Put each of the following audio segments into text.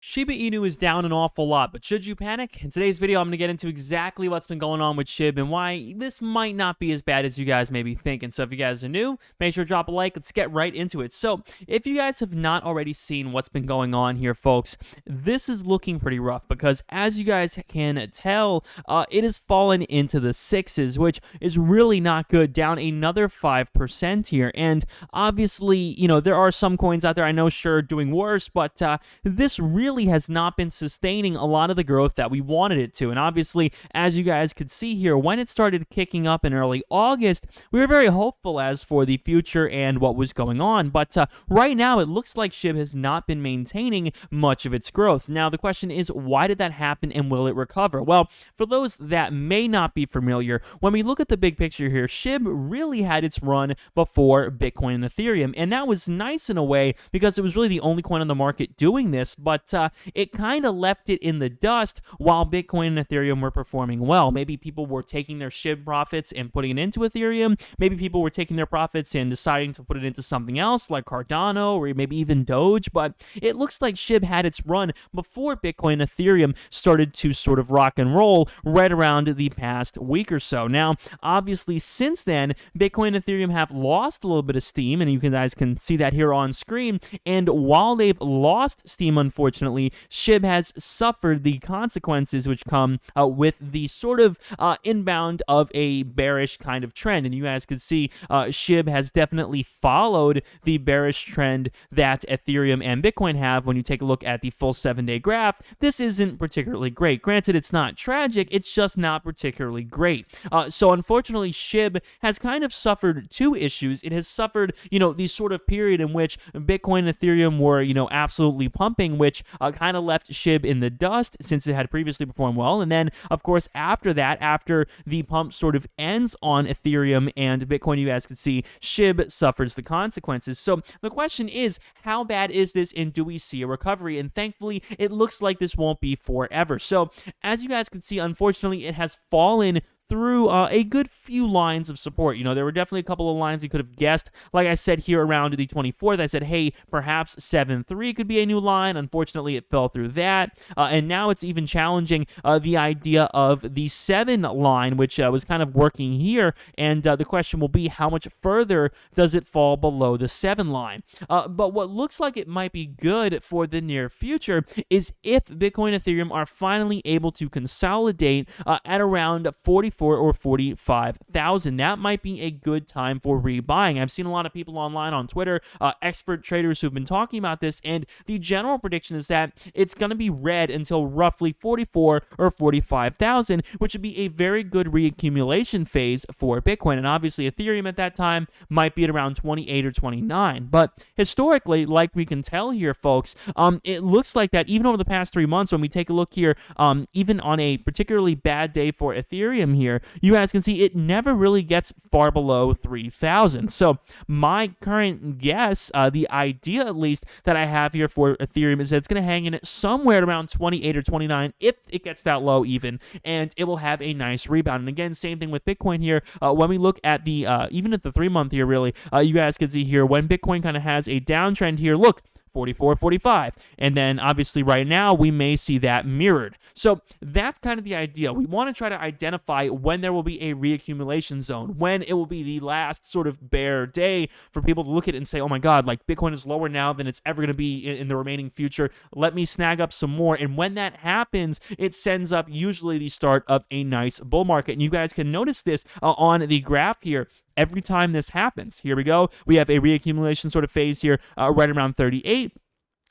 Shiba Inu is down an awful lot, but should you panic? In today's video, I'm going to get into exactly what's been going on with SHIB and why this might not be as bad as you guys may be thinking. So if you guys are new, make sure to drop a like. Let's get right into it. So if you guys have not already seen what's been going on here, folks, this is looking pretty rough because as you guys can tell, it has fallen into the sixes, which is really not good, down another 5% here. And obviously, you know, there are some coins out there I know sure doing worse, but this really has not been sustaining a lot of the growth that we wanted it to. And obviously, as you guys could see here, when it started kicking up in early August, we were very hopeful as for the future and what was going on. But right now, it looks like SHIB has not been maintaining much of its growth. Now, the question is, why did that happen and will it recover? Well, for those that may not be familiar, when we look at the big picture here, SHIB really had its run before Bitcoin and Ethereum. And that was nice in a way because it was really the only coin on the market doing this. But it kind of left it in the dust while Bitcoin and Ethereum were performing well. Maybe people were taking their SHIB profits and putting it into Ethereum. Maybe people were taking their profits and deciding to put it into something else like Cardano or maybe even Doge. But it looks like SHIB had its run before Bitcoin and Ethereum started to sort of rock and roll right around the past week or so. Now, obviously, since then, Bitcoin and Ethereum have lost a little bit of steam, and you guys can see that here on screen. And while they've lost steam, unfortunately, SHIB has suffered the consequences which come with the sort of inbound of a bearish kind of trend. And you guys can see SHIB has definitely followed the bearish trend that Ethereum and Bitcoin have. When you take a look at the full 7-day graph, this isn't particularly great. Granted, it's not tragic, it's just not particularly great. So unfortunately, SHIB has kind of suffered two issues. It has suffered, the sort of period in which Bitcoin and Ethereum were, absolutely pumping, which kind of left SHIB in the dust since it had previously performed well. And then, of course, after that, after the pump sort of ends on Ethereum and Bitcoin, you guys can see SHIB suffers the consequences. So the question is, how bad is this and do we see a recovery? And thankfully, it looks like this won't be forever. So as you guys can see, unfortunately, it has fallen through a good few lines of support. There were definitely a couple of lines you could have guessed. Like I said here around the 24th, I said, hey, perhaps 7.3 could be a new line. Unfortunately, it fell through that. And now it's even challenging the idea of the 7 line, which was kind of working here. And the question will be, how much further does it fall below the 7 line? But what looks like it might be good for the near future is if Bitcoin and Ethereum are finally able to consolidate at around 44 or 45,000. That might be a good time for rebuying. I've seen a lot of people online on Twitter, expert traders who've been talking about this, and the general prediction is that it's going to be red until roughly 44 or 45,000, which would be a very good reaccumulation phase for Bitcoin. And obviously, Ethereum at that time might be at around 28 or 29. But historically, like we can tell here, folks, it looks like that even over the past 3 months, when we take a look here, even on a particularly bad day for Ethereum here, you guys can see it never really gets far below 3,000. So my current guess, the idea at least that I have here for Ethereum, is that it's going to hang in it somewhere around 28 or 29 if it gets that low even, and it will have a nice rebound. And again, same thing with Bitcoin here. When we look at the, even at the 3-month here, really, you guys can see here when Bitcoin kind of has a downtrend here, look, 44, 45. And then obviously right now we may see that mirrored. So that's kind of the idea. We want to try to identify when there will be a reaccumulation zone, when it will be the last sort of bear day for people to look at it and say, oh my God, like Bitcoin is lower now than it's ever going to be in the remaining future. Let me snag up some more. And when that happens, it sends up usually the start of a nice bull market. And you guys can notice this on the graph here. Every time this happens, here we go. We have a reaccumulation sort of phase here right around 38.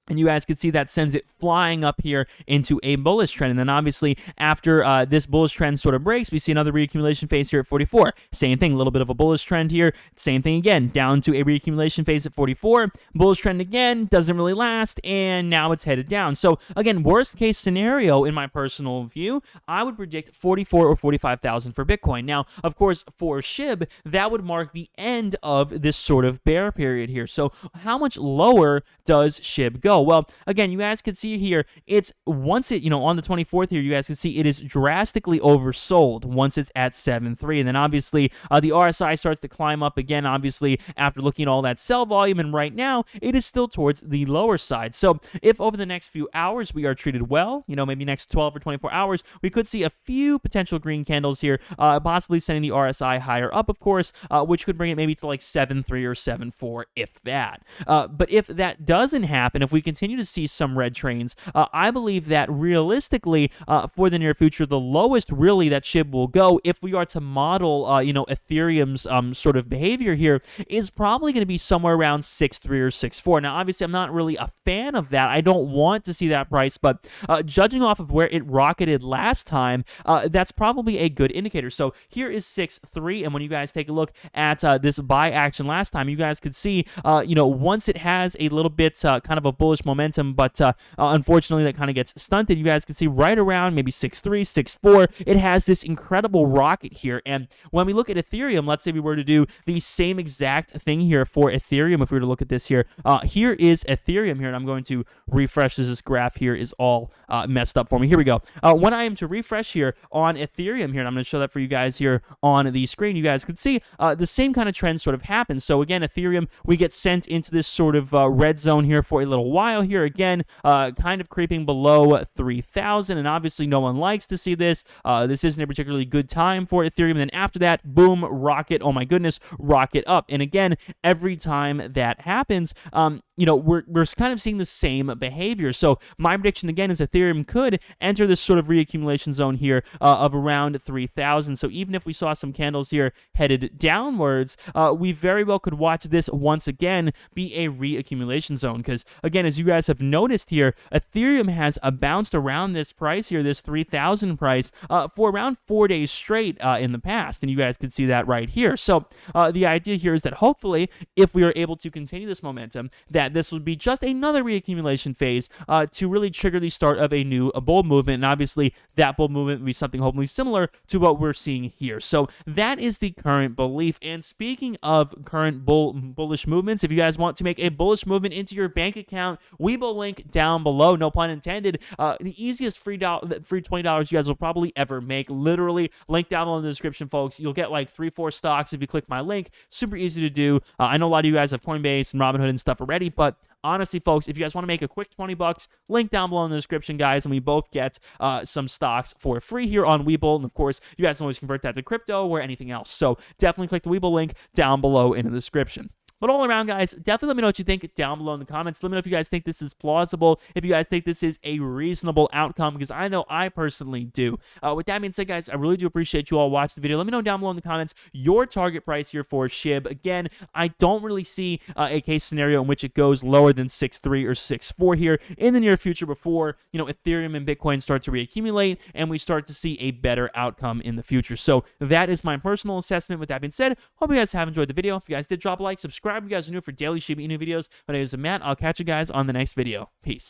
And you guys can see that sends it flying up here into a bullish trend. And then obviously after this bullish trend sort of breaks, we see another reaccumulation phase here at 44. Same thing, a little bit of a bullish trend here. Same thing again, down to a reaccumulation phase at 44. Bullish trend again, doesn't really last, and now it's headed down. So again, worst case scenario in my personal view, I would predict 44 or 45,000 for Bitcoin. Now, of course, for SHIB, that would mark the end of this sort of bear period here. So how much lower does SHIB go? go? Well, again, you guys can see here, it's once it, on the 24th here, you guys can see it is drastically oversold once it's at 7.3. And then obviously the RSI starts to climb up again, obviously, after looking at all that sell volume. And right now, it is still towards the lower side. So if over the next few hours we are treated well, maybe next 12 or 24 hours, we could see a few potential green candles here, possibly sending the RSI higher up, of course, which could bring it maybe to like 7.3 or 7.4, if that. But if that doesn't happen, if we continue to see some red trains, I believe that realistically, for the near future, the lowest really that SHIB will go, if we are to model, Ethereum's sort of behavior here, is probably going to be somewhere around 6.3 or 6.4. Now, obviously, I'm not really a fan of that. I don't want to see that price, but judging off of where it rocketed last time, that's probably a good indicator. So here is 6.3, and when you guys take a look at this buy action last time, you guys could see, once it has a little bit kind of a bullish momentum, but unfortunately that kind of gets stunted. You guys can see right around maybe 6.3, 6.4, it has this incredible rocket here. And when we look at Ethereum, let's say we were to do the same exact thing here for Ethereum, if we were to look at this here, here is Ethereum here, and I'm going to refresh as this graph here is all messed up for me. Here we go. When I am to refresh here on Ethereum here, and I'm going to show that for you guys here on the screen, you guys can see the same kind of trend sort of happens. So again, Ethereum, we get sent into this sort of red zone here for a little while here, again, kind of creeping below 3,000, and obviously no one likes to see this. This isn't a particularly good time for Ethereum. And then after that, boom, rocket, oh my goodness, rocket up. And again, every time that happens, we're kind of seeing the same behavior. So my prediction again is Ethereum could enter this sort of reaccumulation zone here of around 3,000. So even if we saw some candles here headed downwards, we very well could watch this once again be a reaccumulation zone. Because again, as you guys have noticed here, Ethereum has bounced around this price here, this 3,000 price, for around 4 days straight in the past. And you guys can see that right here. So the idea here is that hopefully, if we are able to continue this momentum, that this would be just another reaccumulation phase to really trigger the start of a new bull movement. And obviously, that bull movement would be something hopefully similar to what we're seeing here. So that is the current belief. And speaking of current bullish movements, if you guys want to make a bullish movement into your bank account, Webull link down below, no pun intended. The easiest free $20 you guys will probably ever make. Literally, link down below in the description, folks. You'll get like 3-4 stocks if you click my link. Super easy to do. I know a lot of you guys have Coinbase and Robinhood and stuff already, but honestly, folks, if you guys want to make a quick $20, link down below in the description, guys, and we both get some stocks for free here on Webull. And of course, you guys can always convert that to crypto or anything else. So definitely click the Webull link down below in the description. But all around, guys, definitely let me know what you think down below in the comments. Let me know if you guys think this is plausible, if you guys think this is a reasonable outcome, because I know I personally do. With that being said, guys, I really do appreciate you all watching the video. Let me know down below in the comments your target price here for SHIB. Again, I don't really see a case scenario in which it goes lower than 6.3 or 6.4 here in the near future before, Ethereum and Bitcoin start to reaccumulate and we start to see a better outcome in the future. So that is my personal assessment. With that being said, hope you guys have enjoyed the video. If you guys did, drop a like, subscribe if you guys are new for daily Shiba Inu videos. My name is Matt. I'll catch you guys on the next video. Peace.